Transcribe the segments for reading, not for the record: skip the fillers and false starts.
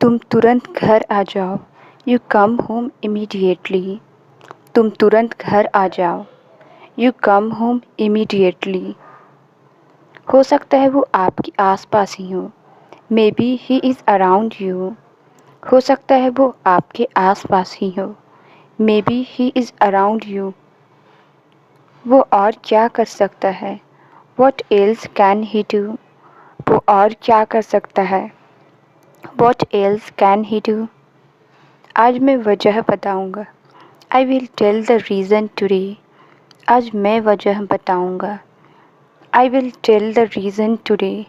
तुम तुरंत घर आ जाओ। You come home immediately. तुम तुरंत घर आ जाओ। You come home immediately. हो सकता है वो आपके आसपास ही हो। May be he is around you. हो सकता है वो आपके आसपास ही हो। May be he is around you. वो और क्या कर सकता है? What else can he do? वो और क्या कर सकता है? What else can he do? आज मैं वजह बताऊंगा। I will tell the reason today. आज मैं वजह बताऊंगा। I will tell the reason today.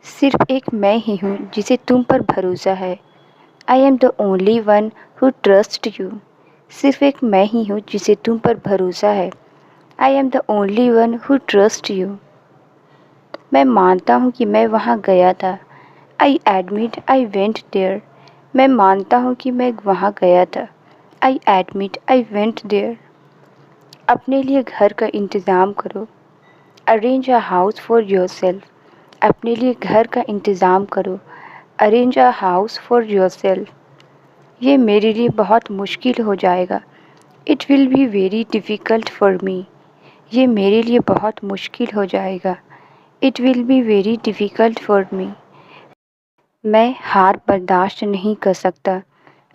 सिर्फ एक मैं ही हूँ जिसे तुम पर भरोसा है। I am the only one who trust you. सिर्फ एक मैं ही हूँ जिसे तुम पर भरोसा है। I am the only one who trust you. मैं मानता हूँ कि मैं वहाँ गया था। I admit I went there. मैं मानता हूँ कि मैं वहाँ गया था। I admit I went there. अपने लिए घर का इंतज़ाम करो। Arrange a house for yourself. अपने लिए घर का इंतज़ाम करो। Arrange a house for yourself. ये मेरे लिए बहुत मुश्किल हो जाएगा। It will be very difficult for me. ये मेरे लिए बहुत मुश्किल हो जाएगा। It will be very difficult for me. मैं हार बर्दाश्त नहीं कर सकता।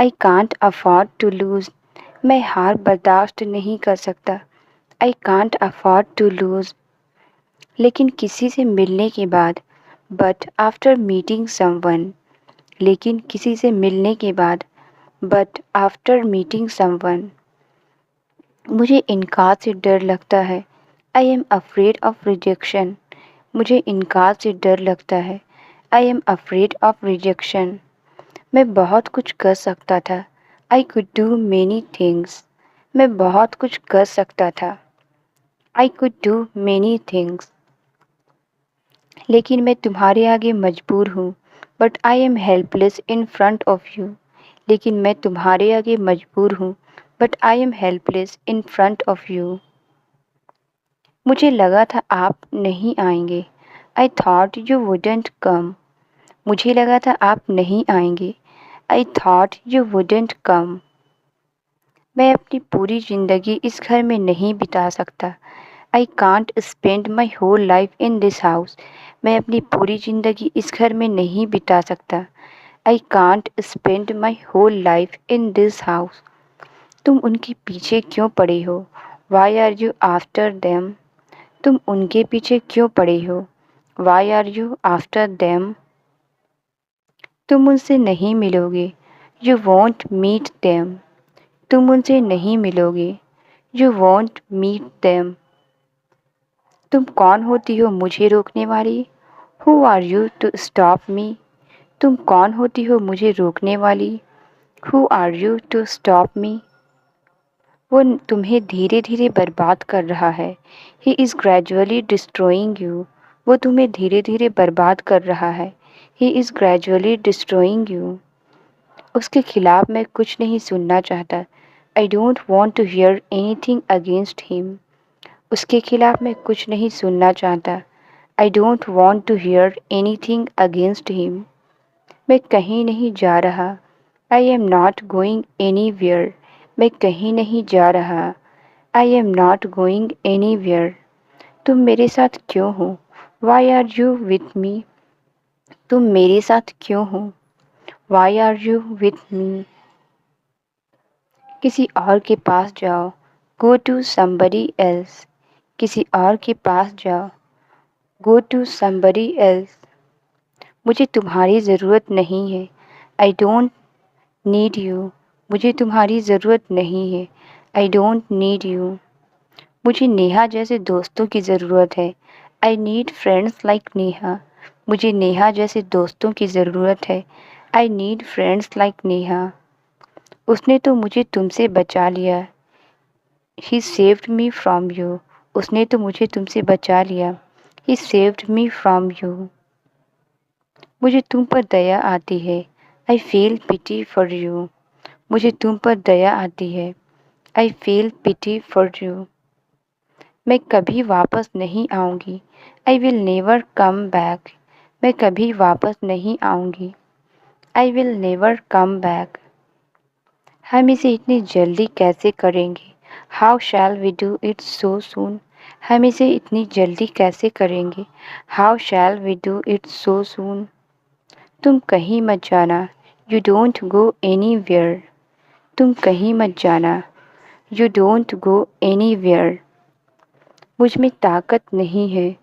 I can't afford to lose. मैं हार बर्दाश्त नहीं कर सकता। I can't afford to lose. लेकिन किसी से मिलने के बाद, बट आफ्टर मीटिंग समवन। लेकिन किसी से मिलने के बाद, बट आफ्टर मीटिंग समवन। मुझे इनकार से डर लगता है। I am afraid of rejection. मुझे इनकार से डर लगता है। I am afraid of rejection. मैं बहुत कुछ कर सकता था। I could do many things. मैं बहुत कुछ कर सकता था। I could do many things. लेकिन मैं तुम्हारे आगे मजबूर हूँ। But I am helpless in front of you. लेकिन मैं तुम्हारे आगे मजबूर हूँ। But I am helpless in front of you. मुझे लगा था आप नहीं आएंगे। आई थॉट यू वुडेंट कम। मुझे लगा था आप नहीं आएंगे। आई थॉट यू वुडेंट कम। मैं अपनी पूरी ज़िंदगी इस घर में नहीं बिता सकता। I can't spend my whole life in this house. मैं अपनी पूरी ज़िंदगी इस घर में नहीं बिता सकता। I can't spend my whole life in this house. तुम उनके पीछे क्यों पड़े हो? Why are you after them? तुम उनके पीछे क्यों पड़े हो? Why are you after them? तुम उनसे नहीं मिलोगे। You won't meet them. तुम उनसे नहीं मिलोगे। You won't meet them. तुम कौन होती हो मुझे रोकने वाली? Who are you to stop me? तुम कौन होती हो मुझे रोकने वाली? Who are you to stop me? वो तुम्हें धीरे धीरे बर्बाद कर रहा है। He is gradually destroying you. वो तुम्हें धीरे धीरे बर्बाद कर रहा है। He is gradually destroying you. उसके खिलाफ मैं कुछ नहीं सुनना चाहता। I don't want to hear anything against him. उसके खिलाफ मैं कुछ नहीं सुनना चाहता। I don't want to hear anything against him. मैं कहीं नहीं जा रहा। I am not going anywhere. मैं कहीं नहीं जा रहा। I am not going anywhere. तुम मेरे साथ क्यों हो? Why are you with me? तुम मेरे साथ क्यों हो? Why are you with me? किसी और के पास जाओ। Go to somebody else। किसी और के पास जाओ। Go to somebody else। मुझे तुम्हारी ज़रूरत नहीं है। I don't need you. मुझे तुम्हारी ज़रूरत नहीं है। I don't need you. मुझे नेहा जैसे दोस्तों की ज़रूरत है। I need friends like Neha. मुझे नेहा जैसे दोस्तों की ज़रूरत है। I need friends like Neha. उसने तो मुझे तुमसे बचा लिया। He saved me from you. उसने तो मुझे तुमसे बचा लिया। He saved me from you. मुझे तुम पर दया आती है। I feel pity for you. मुझे तुम पर दया आती है। I feel pity for you. मैं कभी वापस नहीं आऊँगी। I will never come back. मैं कभी वापस नहीं आऊँगी। I will never come back. हम इसे इतनी जल्दी कैसे करेंगे? How shall we do it so soon? हम इसे इतनी जल्दी कैसे करेंगे? How shall we do it so soon? तुम कहीं मत जाना. You don't go anywhere. तुम कहीं मत जाना. You don't go anywhere. मुझ में ताकत नहीं है.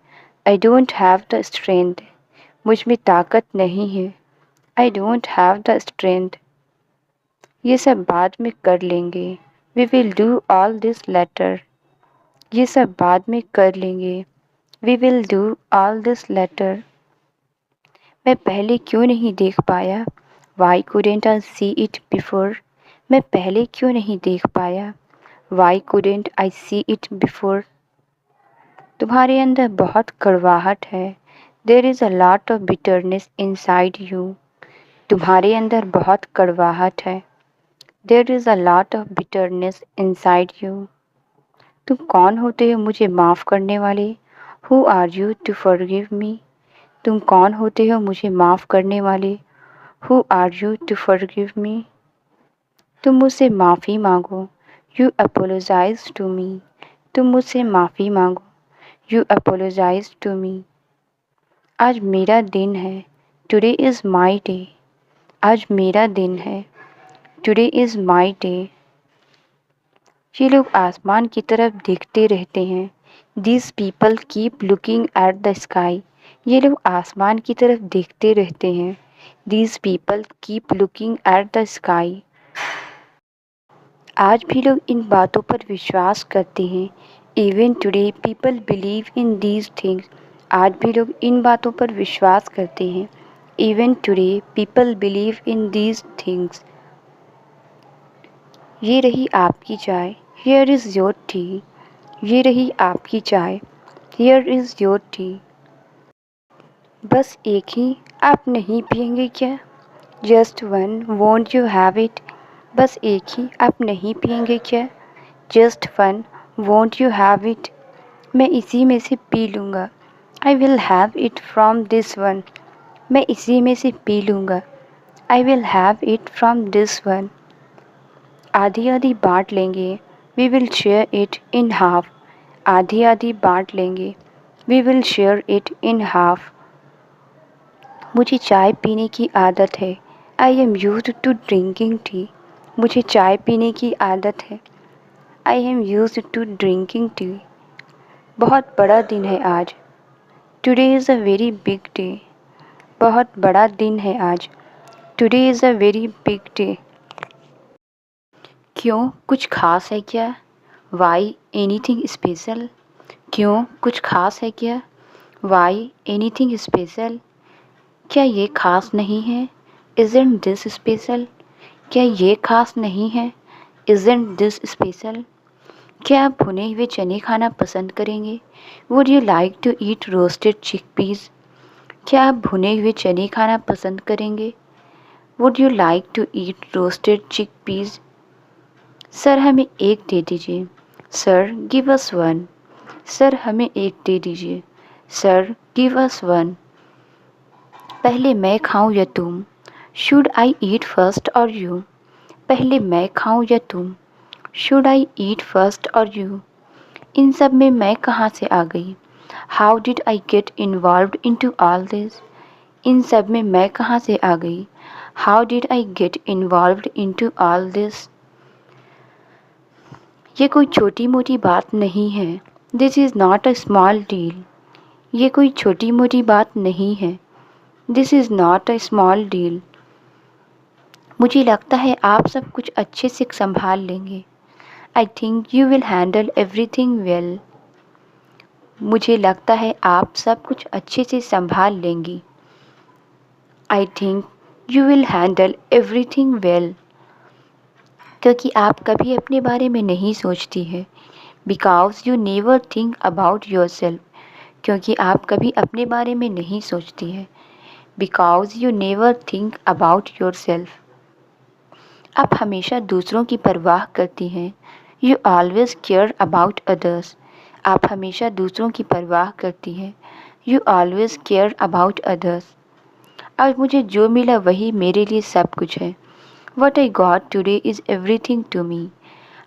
I don't have the strength. मुझ में ताकत नहीं है. I don't have the strength. ये सब बाद में कर लेंगे. We will do all this later. ये सब बाद में कर लेंगे. We will do all this later. मैं पहले क्यों नहीं देख पाया? Why couldn't I see it before? मैं पहले क्यों नहीं देख पाया? Why couldn't I see it before? तुम्हारे अंदर बहुत कड़वाहट है. There is a lot of bitterness inside you. तुम्हारे अंदर बहुत कड़वाहट है. There is a lot of bitterness inside you. तुम कौन होते हो मुझे माफ़ करने वाले? Who are you to forgive me? तुम कौन होते हो मुझे माफ़ करने वाले? Who are you to forgive me? तुम मुझसे माफ़ी मांगो. You apologize to me. तुम मुझसे माफ़ी मांगो. You apologize to me. आज मेरा दिन है. Today is my day. आज मेरा दिन है. Today is my day. ये लोग आसमान की तरफ देखते रहते हैं. These people keep looking at the sky. ये लोग आसमान की तरफ देखते रहते हैं. These people keep looking at the sky. आज भी लोग इन बातों पर विश्वास करते हैं. Even today people believe in these things. आज भी लोग इन बातों पर विश्वास करते हैं. Even today people believe in these things. ये रही आपकी चाय. Here is your tea. ये रही आपकी चाय. Here is your tea. बस एक ही. आप नहीं पिएंगे क्या? Just one. Won't you have it? बस एक ही. आप नहीं पिएंगे क्या? Just one. Won't you have it? मैं इसी में से पी लूँगा. I will have it from this one. मैं इसी में से पी लूँगा. I will have it from this one. आधी आधी बांट लेंगे. We will share it in half. आधी आधी बांट लेंगे. We will share it in half. मुझे चाय पीने की आदत है. I am used to drinking tea. मुझे चाय पीने की आदत है. I am used to drinking tea. बहुत बड़ा दिन है आज. Today is a very big day. बहुत बड़ा दिन है आज. Today is a very big day. क्यों कुछ खास है क्या? Why anything special? क्यों कुछ खास है क्या? Why anything special? क्या ये खास नहीं है? Isn't this special? क्या ये खास नहीं है? Isn't this special? क्या आप भुने हुए चने खाना पसंद करेंगे? Would you like to eat roasted chickpeas? क्या आप भुने हुए चने खाना पसंद करेंगे? Would you like to eat roasted chickpeas? Sir हमें एक दे दीजिए. Sir, give us one. Sir हमें एक दे दीजिए. Sir, give us one. पहले मैं खाऊं या तुम? Should I eat first or you? पहले मैं खाऊं या तुम? Should I eat first or you? इन सब में मैं कहाँ से आ गई? How did I get involved into all this? इन सब में मैं कहाँ से आ गई? How did I get involved into all this? ये कोई छोटी मोटी बात नहीं है. This is not a small deal. ये कोई छोटी मोटी बात नहीं है. This is not a small deal. मुझे लगता है आप सब कुछ अच्छे से संभाल लेंगे. I think you will handle everything well. मुझे लगता है आप सब कुछ अच्छे से संभाल लेंगी. I think you will handle everything well. क्योंकि आप कभी अपने बारे में नहीं सोचती है. Because you never think about yourself. क्योंकि आप कभी अपने बारे में नहीं सोचती है. Because you never think about yourself. आप हमेशा दूसरों की परवाह करती हैं. You always care about others. आप हमेशा दूसरों की परवाह करती हैं. You always care about others. आज मुझे जो मिला वही मेरे लिए सब कुछ है। What I got today is everything to me.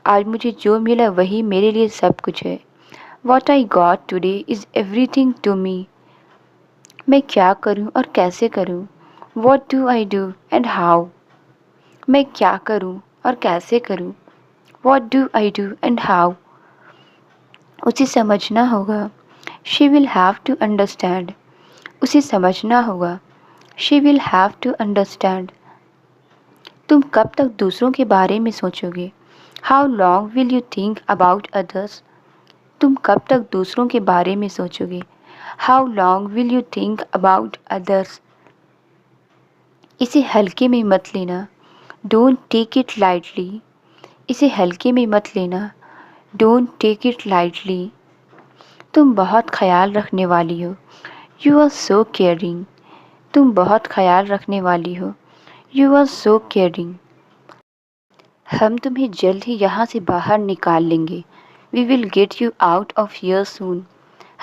आज मुझे जो मिला वही मेरे लिए सब कुछ है। What I got today is everything to me. मैं क्या करूं और कैसे करूं? What do I do and how? मैं क्या करूं और कैसे करूं? What do I do and how? उसे समझना होगा। She will have to understand. उसे समझना होगा। She will have to understand. तुम कब तक दूसरों के बारे में सोचोगे? How long will you think about others? तुम कब तक दूसरों के बारे में सोचोगे? How long will you think about others? इसे हल्के में मत लेना। Don't take it lightly. इसे हल्के में मत लेना। Don't take it lightly. तुम बहुत ख्याल रखने वाली हो। You are so caring. तुम बहुत ख्याल रखने वाली हो। You are so caring. हम तुम्हें जल्द ही यहाँ से बाहर निकाल लेंगे। We will get you out of here soon.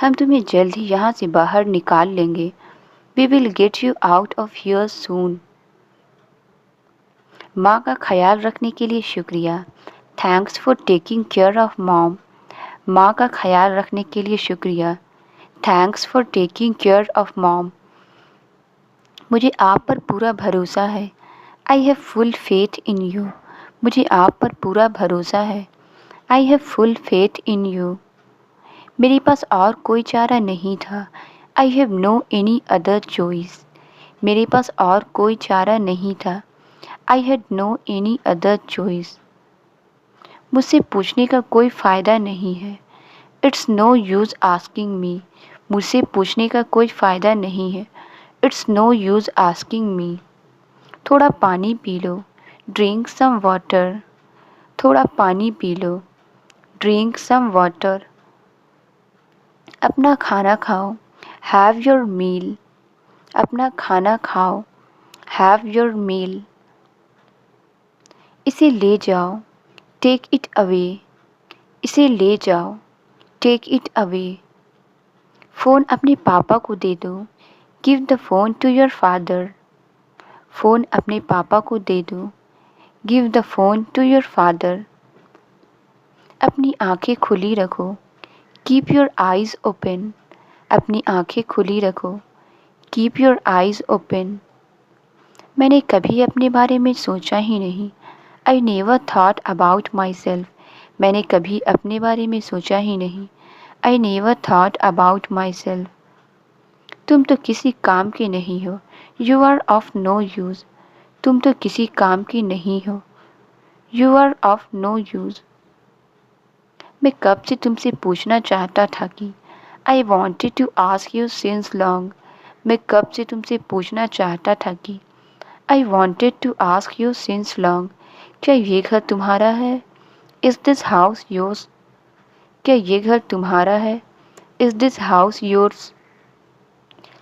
हम तुम्हें जल्द ही यहाँ से बाहर निकाल लेंगे। We will get you out of here soon. माँ का ख्याल रखने के लिए शुक्रिया। Thanks for taking care of mom. माँ का ख्याल रखने के लिए शुक्रिया। Thanks for taking care of mom. मुझे आप पर पूरा भरोसा है। I have full faith in you. मुझे आप पर पूरा भरोसा है। I have full faith in you. मेरे पास और कोई चारा नहीं था। I have no any other choice. मेरे पास और कोई चारा नहीं था। I had no any other choice. मुझसे पूछने का कोई फ़ायदा नहीं है। It's no use asking me. मुझसे पूछने का कोई फ़ायदा नहीं है। It's no use asking me. थोड़ा पानी P low. Drink some water. थोड़ा पानी P low. Drink some water. अपना खाना खाओ। Have your meal. अपना खाना खाओ। Have your meal. इसे ले जाओ। Take it away. इसे ले जाओ। Take it away. फ़ोन अपने पापा को दे दो। Give the phone to your father. Phone अपने पापा को दे दो। Give the phone to your father. अपनी आँखें खुली रखो। Keep your eyes open. अपनी आँखें खुली रखो। Keep your eyes open. मैंने कभी अपने बारे में सोचा ही नहीं। I never thought about myself. मैंने कभी अपने बारे में सोचा ही नहीं। I never thought about myself. तुम तो किसी काम के नहीं हो। You are of no use. तुम तो किसी काम की नहीं हो। You are of no use. मैं कब से तुमसे पूछना चाहता था कि I wanted to ask you since long. मैं कब से तुमसे पूछना चाहता था कि I wanted to ask you since long. क्या ये घर तुम्हारा है? Is this house yours? क्या ये घर तुम्हारा है? Is this house yours?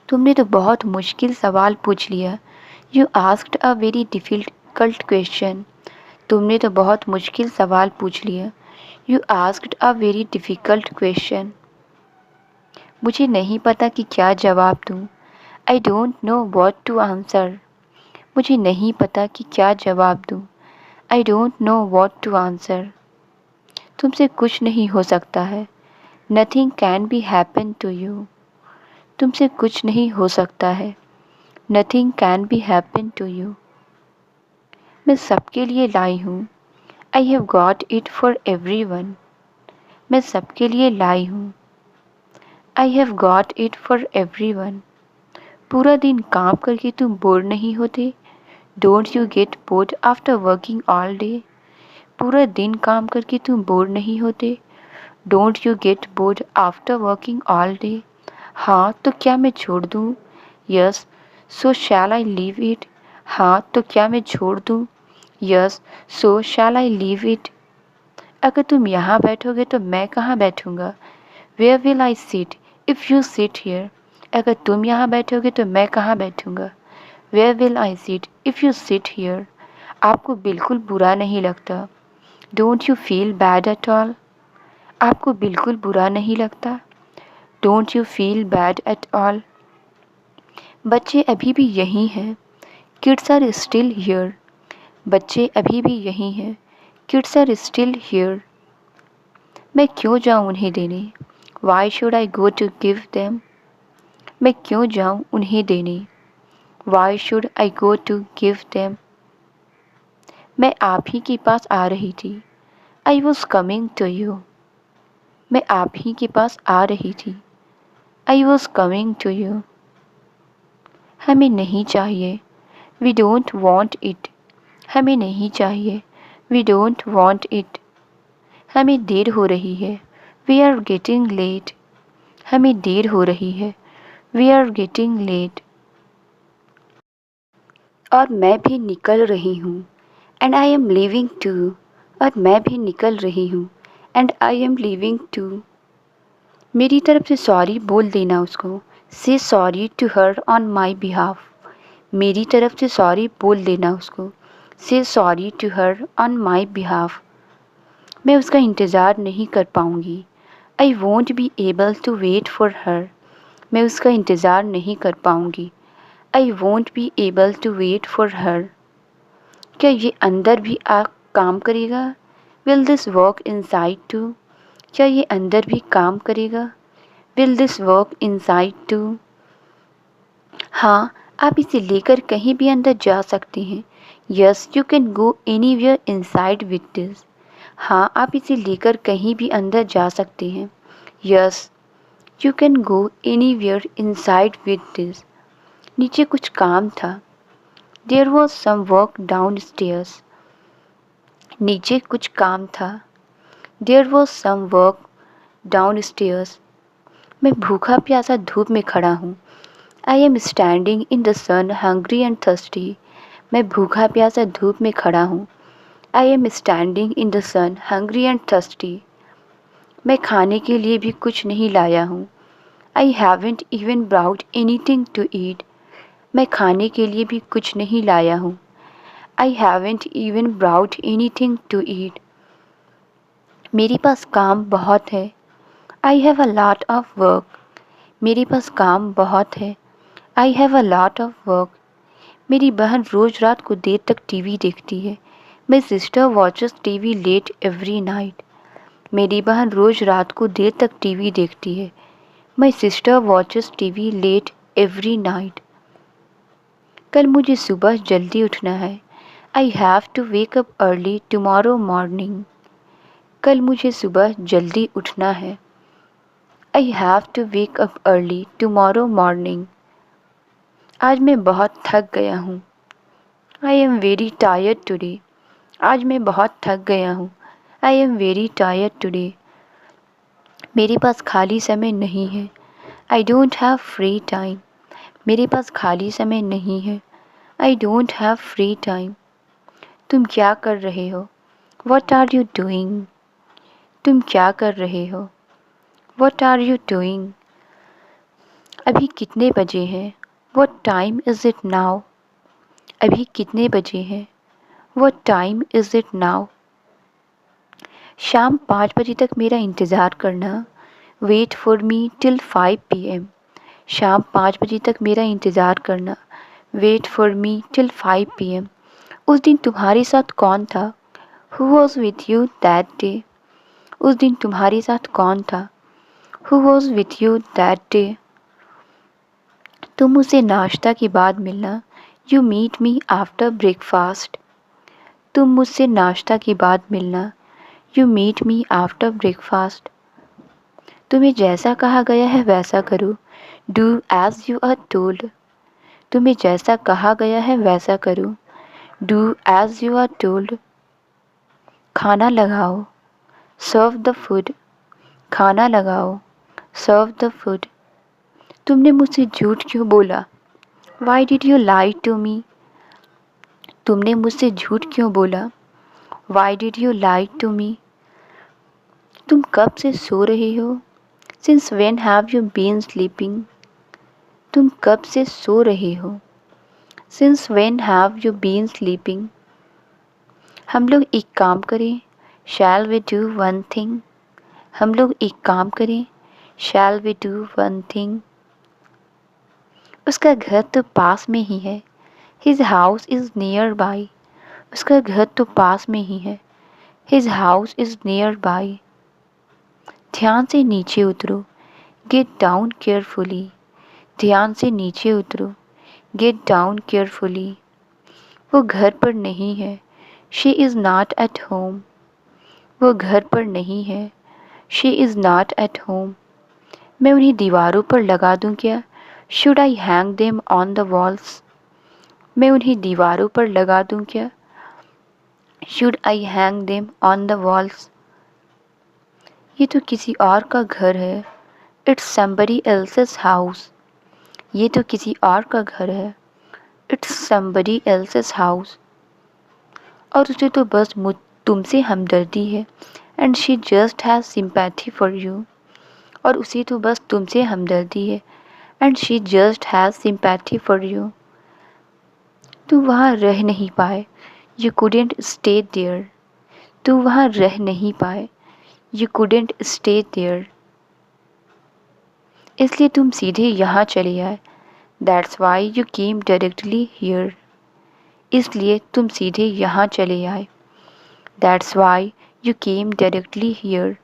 तुमने तो बहुत मुश्किल सवाल पूछ लिया। You asked a very difficult question. तुमने तो बहुत मुश्किल सवाल पूछ लिया। You asked a very difficult question. मुझे नहीं पता कि क्या जवाब दूँ। I don't know what to answer. मुझे नहीं पता कि क्या जवाब दूँ। I don't know what to answer. तुमसे कुछ नहीं हो सकता है। Nothing can be happen to you. तुमसे कुछ नहीं हो सकता है। Nothing can be happen to you. मैं सबके लिए लाई हूँ। I have got it for everyone. मैं सबके लिए लाई हूँ। I have got it for everyone. पूरा दिन काम करके तुम बोर नहीं होते? Don't you get bored after working all day? पूरा दिन काम करके तुम बोर नहीं होते? Don't you get bored after working all day? हाँ तो क्या मैं छोड़ दूँ? Yes, so shall I leave it? हाँ तो क्या मैं छोड़ दूँ? Yes, so shall I leave it? अगर तुम यहाँ बैठोगे तो मैं कहाँ बैठूँगा? Where will I sit if you sit here? अगर तुम यहाँ बैठोगे तो मैं कहाँ बैठूँगा? Where will I sit if you sit here? आपको बिल्कुल बुरा नहीं लगता? Don't you feel bad at all? आपको बिल्कुल बुरा नहीं लगता? Don't you feel bad at all? बच्चे अभी भी यहीं हैं, किड्स आर स्टिल हियर। बच्चे अभी भी यहीं हैं, किड्स आर स्टिल हियर। मैं क्यों जाऊँ उन्हें देने, why should I go to give them. मैं क्यों जाऊँ उन्हें देने, why should I go to give them. मैं आप ही के पास आ रही थी, I was coming to you. मैं आप ही के पास आ रही थी, I was coming to you. हमें नहीं चाहिए, वी डोंट वॉन्ट इट। हमें नहीं चाहिए, वी डोंट वॉन्ट इट। हमें देर हो रही है, वी आर गेटिंग लेट। हमें देर हो रही है, वी आर गेटिंग लेट। और मैं भी निकल रही हूँ, and I am leaving too. और मैं भी निकल रही हूँ, and I am leaving too. मेरी तरफ से सॉरी बोल देना उसको, say sorry to her on my behalf. मेरी तरफ से सॉरी बोल देना उसको, say sorry to her on my behalf. मैं उसका इंतज़ार नहीं कर पाऊँगी, I won't be able to wait for her. मैं उसका इंतज़ार नहीं कर पाऊँगी, I won't be able to wait for her. क्या ये अंदर भी काम करेगा, will this work inside too. क्या ये अंदर भी काम करेगा, will this work inside too. हाँ, आप इसे लेकर कहीं भी अंदर जा सकते हैं, yes you can go anywhere inside with this. हाँ, आप इसे लेकर कहीं भी अंदर जा सकते हैं, yes you can go anywhere inside with this. नीचे कुछ काम था, there was some work downstairs. नीचे कुछ काम था, there was some work downstairs. मैं भूखा प्यासा धूप में खड़ा हूँ, I am standing in the sun hungry and thirsty. मैं भूखा प्यासा धूप में खड़ा हूँ, I am standing in the sun hungry and thirsty. मैं खाने के लिए भी कुछ नहीं लाया हूँ, I haven't even brought anything to eat. मैं खाने के लिए भी कुछ नहीं लाया हूँ, I haven't even brought anything to eat. मेरे पास काम बहुत है, I have a lot of work. मेरे पास काम बहुत है, I have a lot of work. मेरी बहन रोज़ रात को देर तक टीवी देखती है, my sister watches TV late every night. मेरी बहन रोज़ रात को देर तक टीवी देखती है, my sister watches TV late every night. कल मुझे सुबह जल्दी उठना है, I have to wake up early tomorrow morning. कल मुझे सुबह जल्दी उठना है, I have to wake up early tomorrow morning. आज मैं बहुत थक गया हूँ, I am very tired today. आज मैं बहुत थक गया हूँ, I am very tired today. मेरे पास खाली समय नहीं है, I don't have free time. मेरे पास खाली समय नहीं है, I don't have free time. तुम क्या कर रहे हो, वॉट आर यू डूइंग। तुम क्या कर रहे हो, वॉट आर यू डूइंग। अभी कितने बजे हैं, what time is it now. अभी कितने बजे हैं, what time is it now. शाम 5 बजे तक मेरा इंतज़ार करना, wait for me till 5 PM। शाम 5 बजे तक मेरा इंतज़ार करना, wait for me till 5 PM। उस दिन तुम्हारे साथ कौन था, who was with you that day. उस दिन तुम्हारे साथ कौन था, who was with you that day. तुम मुझसे नाश्ता के बाद मिलना, you meet me after breakfast. तुम मुझसे नाश्ता के बाद मिलना, you meet me after breakfast. तुम्हें जैसा कहा गया है वैसा करो, do as you are told. तुम्हें जैसा कहा गया है वैसा करो, do as you are told. खाना लगाओ, सर्व द फूड। खाना लगाओ, सर्व द फूड। तुमने मुझसे झूठ क्यों बोला, why did you lie to me. तुमने मुझसे झूठ क्यों बोला, why did you lie to me. तुम कब से सो रहे हो, since when have you been sleeping. तुम कब से सो रहे हो, since when have you been sleeping. हम लोग एक काम करें, shall we do one thing. हम लोग एक काम करें, shall we do one thing. उसका घर तो पास में ही है। His house is nearby. उसका घर तो पास में ही है। His house is nearby. ध्यान से नीचे उतरो। Get down carefully. ध्यान से नीचे उतरो। Get down carefully. वो घर पर नहीं है। She is not at home. वो घर पर नहीं है। She is not at home. मैं उन्हें दीवारों पर लगा दूं क्या? Should I hang them on the walls? मैं उन्हें दीवारों पर लगा दूं क्या? Should I hang them on the walls? ये तो किसी और का घर है। It's somebody else's house. ये तो किसी और का घर है। It's somebody else's house. और उसे तो बस तुमसे हमदर्दी है। And she just has sympathy for you. और उसे तो बस तुमसे हमदर्दी है। And she just has sympathy for you. तुम वहाँ रह नहीं पाए। You couldn't stay there. तुम वहाँ रह नहीं पाए। You couldn't stay there. इसलिए तुम सीधे यहाँ चले आए। That's why you came directly here. इसलिए तुम सीधे यहाँ चले आए। That's why you came directly here.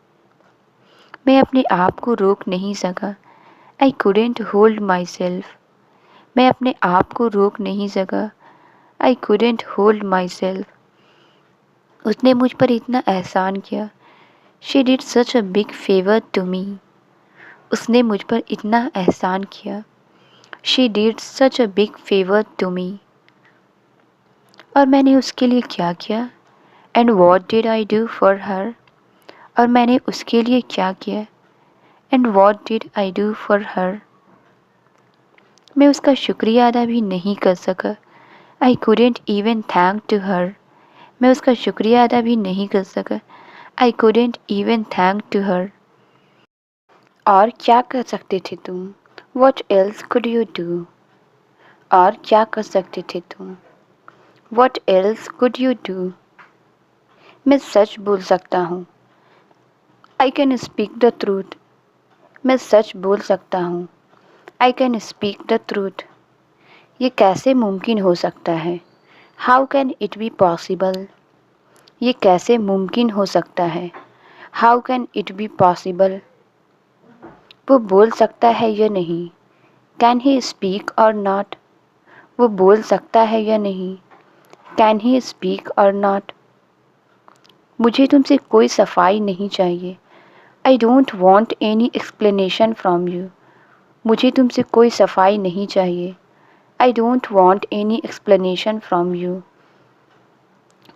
मैं अपने आप को रोक नहीं सका। I couldn't hold myself. मैं अपने आप को रोक नहीं सका। I couldn't hold myself. उसने मुझ पर इतना एहसान किया। She did such a big favor to me. उसने मुझ पर इतना एहसान किया। She did such a big favor to me. और मैंने उसके लिए क्या किया? And what did I do for her? और मैंने उसके लिए क्या किया? And what did I do for her? मैं उसका शुक्रिया अदा भी नहीं कर सका। I couldn't even thank to her. मैं उसका शुक्रिया अदा भी नहीं कर सका। I couldn't even thank to her. और क्या कर सकते थे तुम? What else could you do? और क्या कर सकते थे तुम? What else could you do? मैं सच बोल सकता हूँ। I can speak the truth. मैं सच बोल सकता हूँ। I can speak the truth. ये कैसे मुमकिन हो सकता है? How can it be possible? ये कैसे मुमकिन हो सकता है? How can it be possible? वो बोल सकता है या नहीं? Can he speak or not? वो बोल सकता है या नहीं? Can he speak or not? मुझे तुमसे कोई सफाई नहीं चाहिए। I don't want any explanation from you. मुझे तुमसे कोई सफाई नहीं चाहिए। I don't want any explanation from you.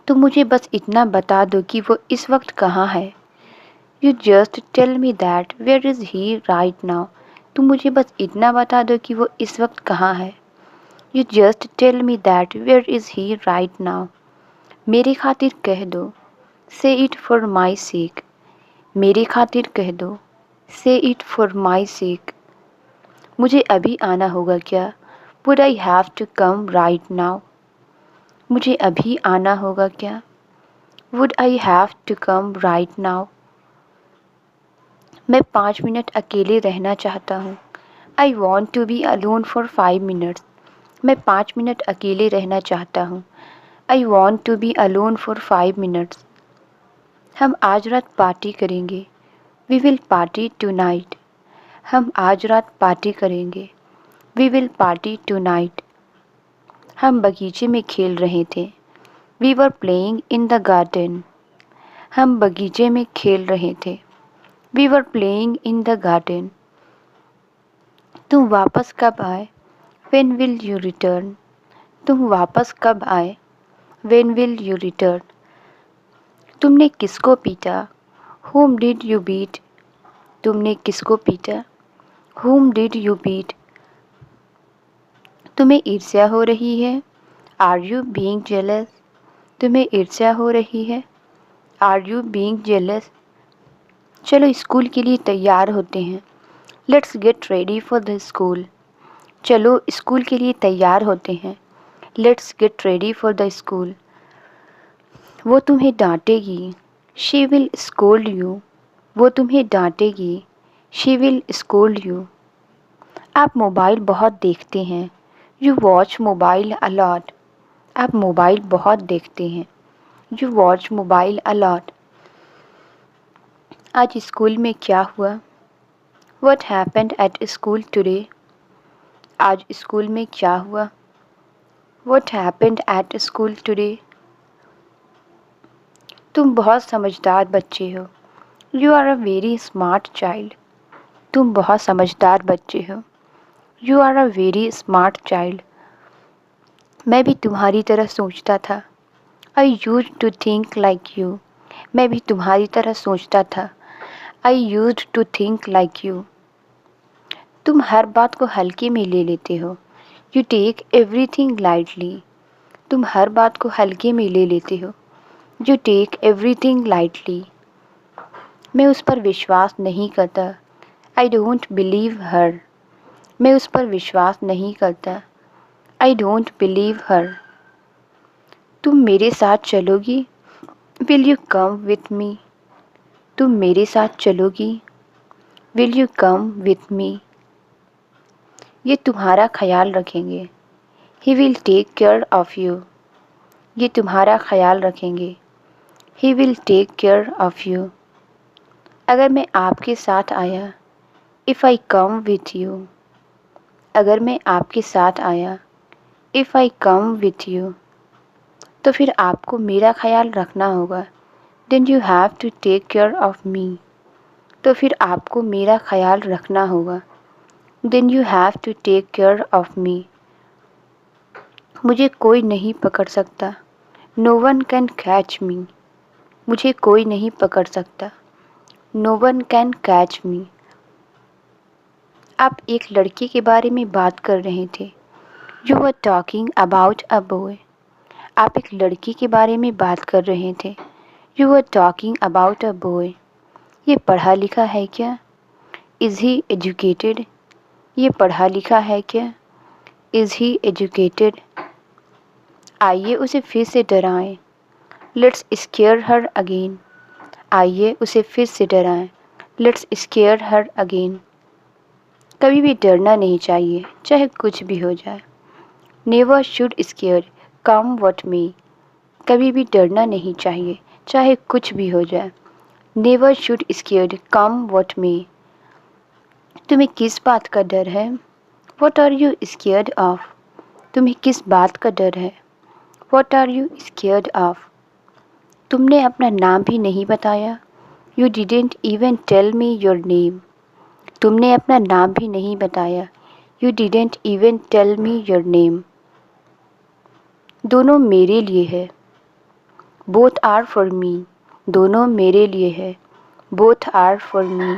तुम मुझे बस इतना बता दो कि वो इस वक्त कहाँ है। You just tell me that where is he right now. तुम मुझे बस इतना बता दो कि वो इस वक्त कहाँ है। You just tell me that where is he right now. मेरी खातिर कह दो। Say it for my sake. मेरी खातिर कह दो। Say it for my sake. मुझे अभी आना होगा क्या? Would I have to come right now? मुझे अभी आना होगा क्या? Would I have to come right now? मैं 5 मिनट अकेले रहना चाहता हूँ। I want to be alone for 5 minutes. मैं 5 मिनट अकेले रहना चाहता हूँ। I want to be alone for 5 minutes. हम आज रात पार्टी करेंगे। We will party tonight. हम आज रात पार्टी करेंगे। We will party tonight. हम बगीचे में खेल रहे थे। We were playing in the garden. हम बगीचे में खेल रहे थे। We were playing in the garden. तुम वापस कब आए? When will you return? तुम वापस कब आए? When will you return? तुमने किसको पीटा? Whom did you beat? तुमने किसको पीटा? Whom did you beat? तुम्हें ईर्ष्या हो रही है? Are you being jealous? तुम्हें ईर्ष्या हो रही है? Are you being jealous? चलो स्कूल के लिए तैयार होते हैं। Let's get ready for the school. चलो स्कूल के लिए तैयार होते हैं। Let's get ready for the school. वो तुम्हें डांटेगी। She will scold you. वो तुम्हें डांटेगी। She will scold you. आप मोबाइल बहुत देखते हैं। You watch mobile a lot. आप मोबाइल बहुत देखते हैं। You watch mobile a lot. आज स्कूल में क्या हुआ? What happened at school today? आज स्कूल में क्या हुआ? What happened at school today? तुम बहुत समझदार बच्चे हो। You are a very smart child. तुम बहुत समझदार बच्चे हो। You are a very smart child. मैं भी तुम्हारी तरह सोचता था। I used to think like you. मैं भी तुम्हारी तरह सोचता था। I used to think like you. तुम हर बात को हल्के में ले लेते हो। You take everything lightly. तुम हर बात को हल्के में ले लेते हो। You take everything lightly. मैं उस पर विश्वास नहीं करता। I don't believe her. मैं उस पर विश्वास नहीं करता। I don't believe her. तुम मेरे साथ चलोगी? Will you come with me? तुम मेरे साथ चलोगी? Will you come with me? ये तुम्हारा ख्याल रखेंगे। He will take care of you. ये तुम्हारा ख्याल रखेंगे। He will take care of you. अगर मैं आपके साथ आया, If I come with you. अगर मैं आपके साथ आया, If I come with you. तो फिर आपको मेरा ख्याल रखना होगा। Then you have to take care of me. तो फिर आपको मेरा ख्याल रखना होगा। Then you have to take care of me. मुझे कोई नहीं पकड़ सकता। No one can catch me. मुझे कोई नहीं पकड़ सकता। No one can catch me. आप एक लड़के के बारे में बात कर रहे थे। You were talking about a boy. आप एक लड़के के बारे में बात कर रहे थे। You were talking about a boy. ये पढ़ा लिखा है क्या? Is he educated? ये पढ़ा लिखा है क्या? Is he educated? आइए उसे फिर से डराएं। Let's scare her again. आइए उसे फिर से डराएं। Let's scare her again. कभी भी डरना नहीं चाहिए, चाहे कुछ भी हो जाए। Never should scare, come what may. कभी भी डरना नहीं चाहिए, चाहे कुछ भी हो जाए। Never should scare, come what may. तुम्हें किस बात का डर है? What are you scared of? तुम्हें किस बात का डर है? What are you scared of? तुमने अपना नाम भी नहीं बताया। You didn't even tell me your name. तुमने अपना नाम भी नहीं बताया। You didn't even tell me your name. दोनों मेरे लिए है। Both are for me. दोनों मेरे लिए है। Both are for me.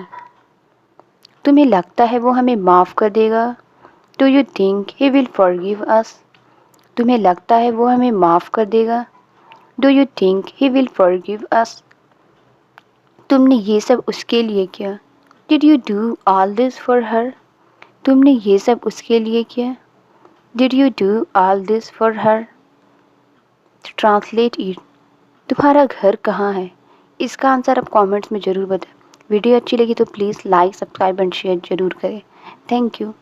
तुम्हें लगता है वो हमें माफ़ कर देगा? Do you think he will forgive us? तुम्हें लगता है वो हमें माफ़ कर देगा? Do you think he will forgive us? तुमने ये सब उसके लिए किया। Did you do all this for her? तुमने ये सब उसके लिए किया। Did you do all this for her? Translate it. तुम्हारा घर कहाँ है? इसका आंसर आप कमेंट्स में ज़रूर बताएं। वीडियो अच्छी लगी तो please like, subscribe and share ज़रूर करें। Thank you.